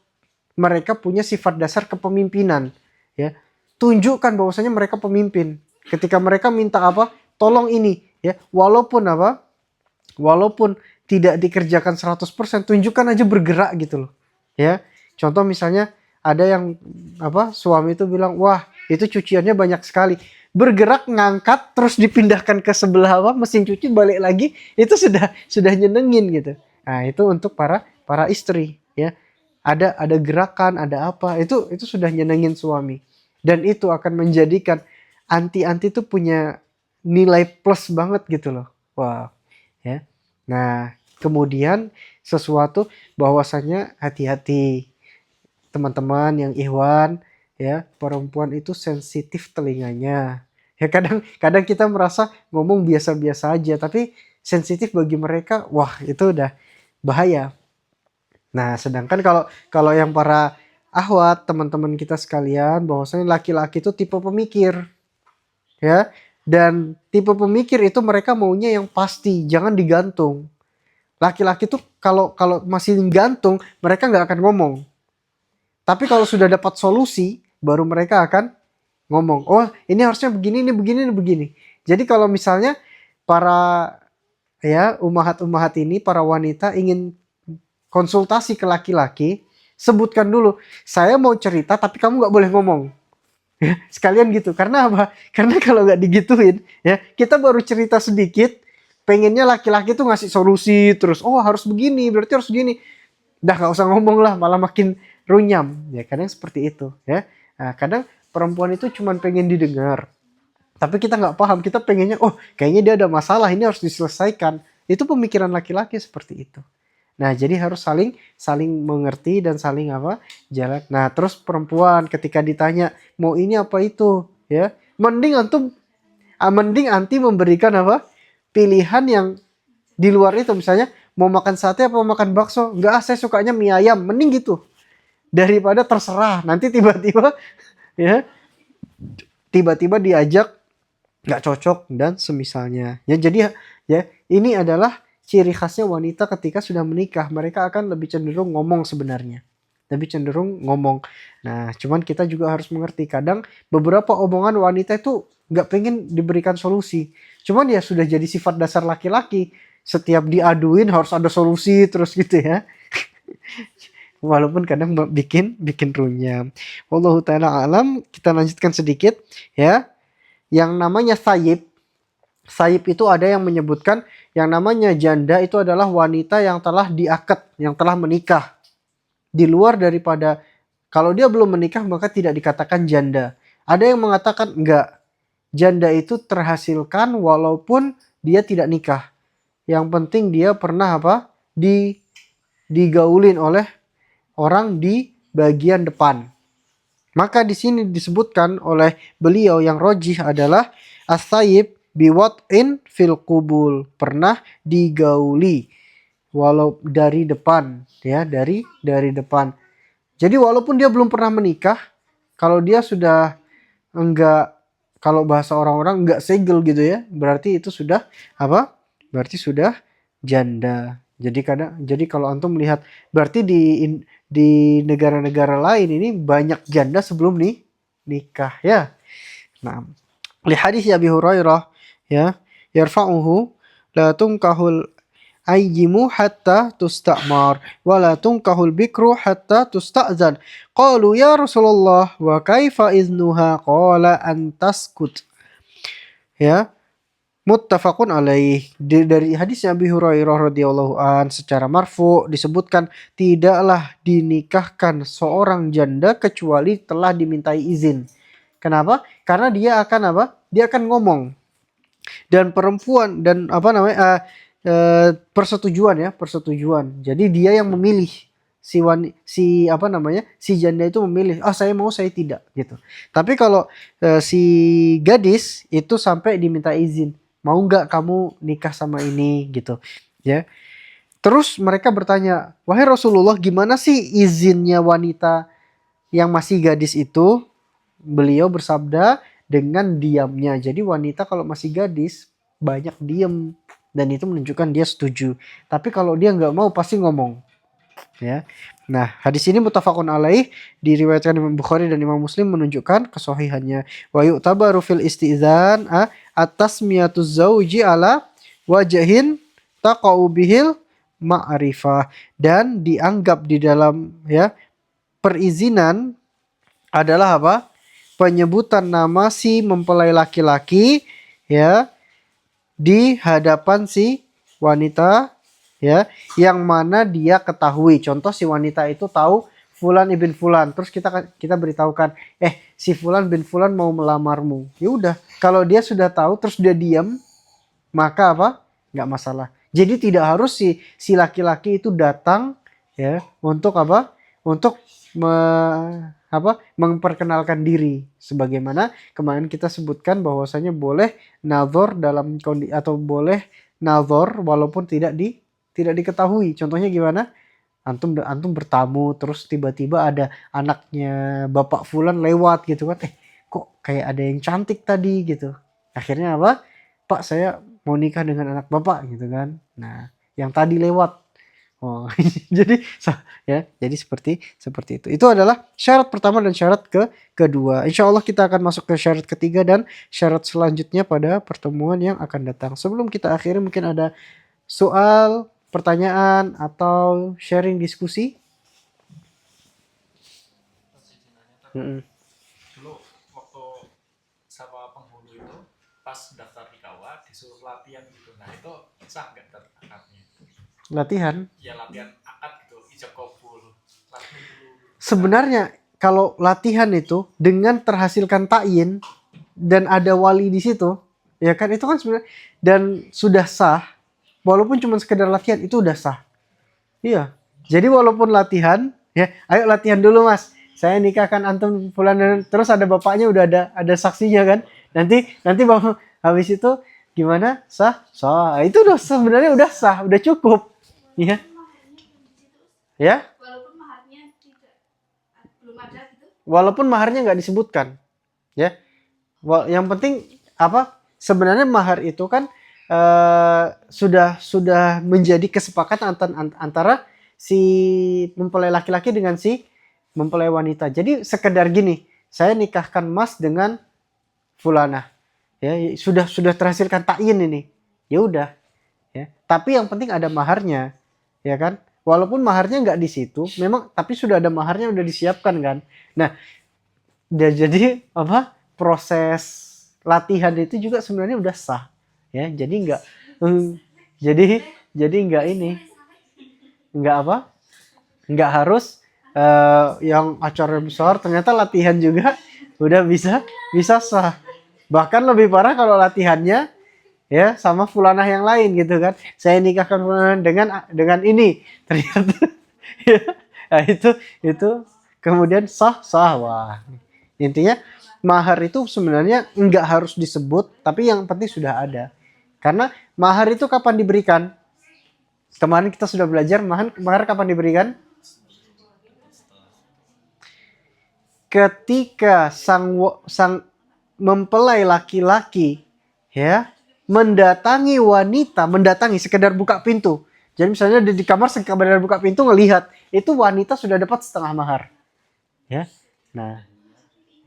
mereka punya sifat dasar kepemimpinan ya. Tunjukkan bahwasanya mereka pemimpin. Ketika mereka minta apa? Tolong ini ya. Walaupun tidak dikerjakan 100%, tunjukkan aja bergerak gitu loh. Ya. Contoh misalnya ada yang suami itu bilang, "Wah, itu cuciannya banyak sekali." Bergerak ngangkat terus dipindahkan ke sebelah mesin cuci, balik lagi, itu sudah nyenengin gitu. Nah, itu untuk para istri ya. Ada gerakan, ada apa, itu sudah nyenengin suami. Dan itu akan menjadikan anti-anti itu punya nilai plus banget gitu loh. Wow, ya. Nah, kemudian sesuatu bahwasanya hati-hati teman-teman yang ihwan ya, perempuan itu sensitif telinganya. Ya kadang kita merasa ngomong biasa-biasa aja, tapi sensitif bagi mereka, wah itu udah bahaya. Nah, sedangkan kalau yang para ahwat, teman-teman kita sekalian, bahwasanya laki-laki itu tipe pemikir, ya. Dan tipe pemikir itu mereka maunya yang pasti, jangan digantung. Laki-laki tuh kalau kalau masih gantung, mereka nggak akan ngomong. Tapi kalau sudah dapat solusi, baru mereka akan ngomong. Oh, ini harusnya begini, ini begini, ini begini. Jadi kalau misalnya para umahat-umahat ini, para wanita ingin konsultasi ke laki-laki, sebutkan dulu, saya mau cerita tapi kamu nggak boleh ngomong. Ya, sekalian gitu. Karena apa? Karena kalau nggak digituin, ya kita baru cerita sedikit, pengennya laki-laki tuh ngasih solusi terus. Oh harus begini, berarti harus begini. Dah nggak usah ngomong lah, malah makin runyam. Ya kadang seperti itu. Ya. Nah, kadang perempuan itu cuma pengen didengar. Tapi kita nggak paham, kita pengennya, oh kayaknya dia ada masalah, ini harus diselesaikan. Itu pemikiran laki-laki seperti itu. Nah, jadi harus saling mengerti dan saling jalan. Nah, terus perempuan ketika ditanya mau ini apa itu, ya, mending anti memberikan pilihan yang di luar itu, misalnya mau makan sate apa mau makan bakso, enggak, saya sukanya mie ayam, mending gitu daripada terserah nanti tiba-tiba ya tiba-tiba diajak nggak cocok dan semisalnya ya. Jadi ya ini adalah ciri khasnya wanita ketika sudah menikah, mereka akan lebih cenderung ngomong sebenarnya. Lebih cenderung ngomong. Nah, cuman kita juga harus mengerti, kadang beberapa omongan wanita itu nggak pengen diberikan solusi. Cuman ya sudah jadi sifat dasar laki-laki. Setiap diaduin harus ada solusi terus gitu ya. Walaupun kadang bikin runyam. Wallahu ta'ala alam, kita lanjutkan sedikit ya. Yang namanya Sayyib itu ada yang menyebutkan yang namanya janda itu adalah wanita yang telah diakad, yang telah menikah. Di luar daripada, kalau dia belum menikah maka tidak dikatakan janda. Ada yang mengatakan enggak, janda itu terhasilkan walaupun dia tidak nikah. Yang penting dia pernah digaulin oleh orang di bagian depan. Maka di sini disebutkan oleh beliau yang rojih adalah as-sayyib biwat'in fil qubul, pernah digauli walau dari depan ya, dari depan. Jadi walaupun dia belum pernah menikah, kalau dia sudah enggak, kalau bahasa orang-orang enggak segel gitu ya, berarti itu sudah berarti sudah janda. Jadi kalau antum melihat, berarti di negara-negara lain ini banyak janda sebelum nikah ya. Nah, li hadis Abi Hurairah ya, yarfa'uhu la tunkahul ayyimu hatta tusta'mar wa la tunkahul bikru hatta tusta'zan. Qalu ya Rasulullah wa kaifa iznuha? Qala an taskut. Ya, muttafaqun alaih. Dari hadis Abi Hurairah radhiyallahu an secara marfu disebutkan, tidaklah dinikahkan seorang janda kecuali telah dimintai izin. Kenapa? Karena dia akan Dia akan ngomong. Dan perempuan dan persetujuan. Jadi dia yang memilih, si janda itu memilih, saya mau, saya tidak gitu. Tapi kalau si gadis itu sampai diminta izin, mau nggak kamu nikah sama ini gitu ya. Terus mereka bertanya, wahai Rasulullah, gimana sih izinnya wanita yang masih gadis itu? Beliau bersabda, dengan diamnya. Jadi wanita kalau masih gadis banyak diam, dan itu menunjukkan dia setuju. Tapi kalau dia nggak mau pasti ngomong. Ya. Nah, hadis ini muttafaqun alaih, diriwayatkan Imam Bukhari dan Imam Muslim, menunjukkan kesahihannya. Wa yu'tabaru fil istizan atas miyatuz zauji ala wajahin taqau bihil ma'rifah, dan dianggap di dalam ya perizinan adalah apa? Penyebutan nama si mempelai laki-laki ya di hadapan si wanita ya, yang mana dia ketahui. Contoh, si wanita itu tahu Fulan ibn Fulan, terus kita beritahukan, si Fulan bin Fulan mau melamarmu. Ya udah, kalau dia sudah tahu terus dia diam, maka apa? Nggak masalah. Jadi tidak harus si laki-laki itu datang ya untuk apa? Untuk memperkenalkan diri, sebagaimana kemarin kita sebutkan bahwasanya boleh nazar dalam kondisi, atau boleh nazar walaupun tidak diketahui. Contohnya gimana? Antum bertamu terus tiba-tiba ada anaknya Bapak Fulan lewat gitu kan. Kok kayak ada yang cantik tadi gitu. Akhirnya apa? Pak, saya mau nikah dengan anak Bapak gitu kan. Nah, yang tadi lewat. Oh, jadi seperti itu. Itu adalah syarat pertama dan syarat kedua. Insya Allah kita akan masuk ke syarat ketiga dan syarat selanjutnya pada pertemuan yang akan datang. Sebelum kita akhiri, mungkin ada soal, pertanyaan, atau sharing diskusi. Dulu waktu sama penghulu itu pas daftar di KUA disuruh latihan gitu. Nah itu sah nggak akadnya? Latihan. Ya latihan akad gitu, ijab kabul. Latihan dulu. Sebenarnya kalau latihan itu dengan terhasilkan ta'yin dan ada wali di situ, ya kan, itu kan sebenarnya, dan sudah sah, walaupun cuma sekedar latihan itu udah sah. Iya. Jadi walaupun latihan, ya, ayo latihan dulu Mas. Saya nikahkan antum bulan, terus ada bapaknya, udah ada saksinya kan. Nanti bapak habis itu gimana? Sah? Sah. Itu udah sebenarnya udah sah, udah cukup. Iya. Ya? Walaupun maharnya nggak disebutkan, ya. Yang penting apa? Sebenarnya mahar itu kan sudah menjadi kesepakatan antara si mempelai laki-laki dengan si mempelai wanita. Jadi sekedar gini, saya nikahkan Mas dengan Fulana, ya sudah terhasilkan ta'yin ini, ya udah, ya. Tapi yang penting ada maharnya, ya kan? Walaupun maharnya nggak di situ, memang, tapi sudah ada maharnya, udah disiapkan kan. Nah, jadi apa? Proses latihan itu juga sebenarnya udah sah, ya. Jadi nggak, jadi nggak ini, nggak apa? Nggak harus yang acara besar ternyata latihan juga udah bisa sah. Bahkan lebih parah kalau latihannya ya sama fulanah yang lain gitu kan. Saya nikahkan fulanah dengan ini, ternyata ya, nah itu kemudian sah. Wah, intinya mahar itu sebenarnya nggak harus disebut, tapi yang penting sudah ada. Karena mahar itu kapan diberikan? Kemarin kita sudah belajar mahar kapan diberikan? Ketika sang mempelai laki-laki ya mendatangi sekedar buka pintu. Jadi misalnya di kamar sekedar buka pintu ngelihat, itu wanita sudah dapat setengah mahar. Ya. Nah,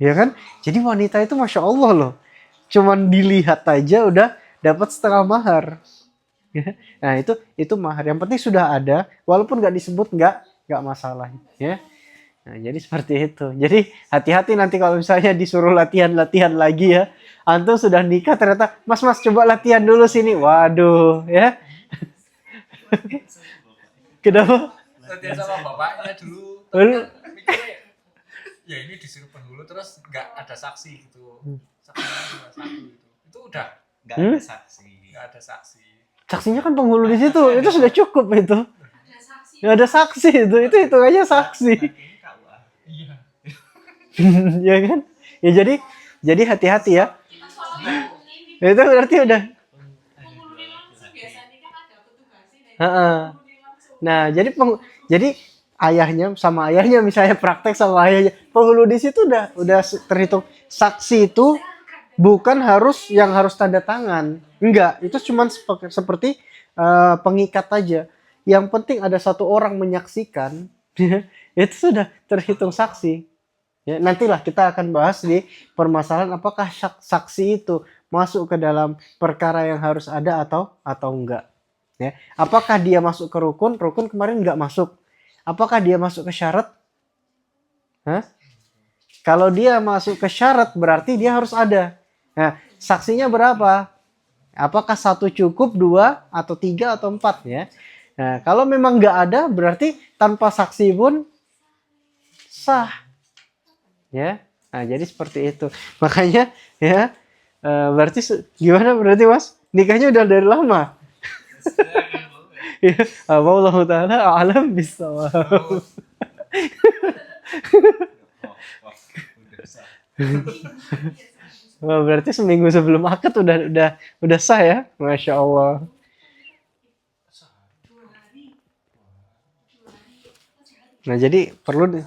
ya kan? Jadi wanita itu Masya Allah loh. Cuman dilihat aja udah dapat setengah mahar. Ya. Nah, itu mahar. Yang penting sudah ada, walaupun nggak disebut nggak masalah, ya. Nah, jadi seperti itu. Jadi hati-hati nanti kalau misalnya disuruh latihan lagi ya. Antum sudah nikah ternyata, Mas coba latihan dulu sini. Waduh, ya. Kenapa? Latihan sama bapaknya dulu. Mikirnya, ya ini disuruh penghulu terus nggak ada saksi gitu. Saksinya cuma satu gitu. Itu udah nggak ada saksi. Nggak ada saksi. Saksinya kan penghulu di situ. Itu sudah cukup itu. Nggak ada saksi itu hitungannya saksi. Iya. Ya kan? Ya jadi hati-hati ya. Itu berarti udah. Nah, jadi ayahnya sama ayahnya misalnya praktek sama ayahnya. Penghulu di situ udah terhitung saksi itu bukan yang harus tanda tangan. Enggak, itu cuma seperti pengikat aja. Yang penting ada satu orang menyaksikan, itu sudah terhitung saksi. Ya, nantilah kita akan bahas di permasalahan apakah saksi itu masuk ke dalam perkara yang harus ada atau enggak. Ya. Apakah dia masuk ke rukun? Rukun kemarin enggak masuk. Apakah dia masuk ke syarat? Hah? Kalau dia masuk ke syarat berarti dia harus ada. Nah, saksinya berapa? Apakah 1 cukup, 2 atau 3 atau 4 ya? Nah, kalau memang enggak ada berarti tanpa saksi pun sah. Ya, nah jadi seperti itu. Makanya ya, berarti gimana berarti Mas? Nikahnya udah dari lama. Ya, Allah taala alam bisawab. Wah, berarti seminggu sebelum akad udah sah ya, Masya Allah. Nah jadi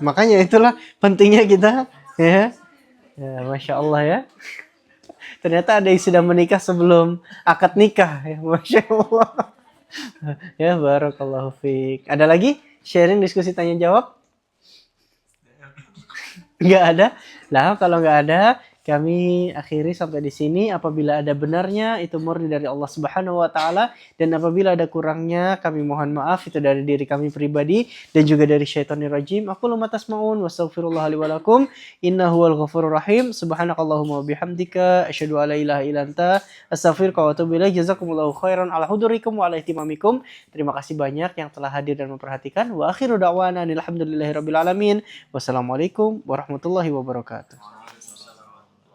makanya itulah pentingnya kita ya, Masya Allah ya. Ternyata ada yang sudah menikah sebelum akad nikah ya, Masya Allah. Ya, barakallahu fiik. Ada lagi sharing diskusi tanya jawab? Nggak ada? Nah, kalau nggak ada, kami akhiri sampai di sini. Apabila ada benarnya, itu murni dari Allah Subhanahu wa Ta'ala, dan apabila ada kurangnya, kami mohon maaf. Itu dari diri kami pribadi dan juga dari syaitonir rajim. Aku lu matasmaun, wastaghfirullah li walakum, innahu wal ghafurur rahim. Subhanakallahumma bihamdika, asyhadu alla ilaha illa anta, astaghfiruka wa atubu ilaik. Jazakumullahu khairan ala hudurikum wa ala ihtimamikum. Terima kasih banyak yang telah hadir dan memperhatikan. Wa akhiru da'wana alhamdulillahirabbil alamin. Wassalamualaikum warahmatullahi wabarakatuh.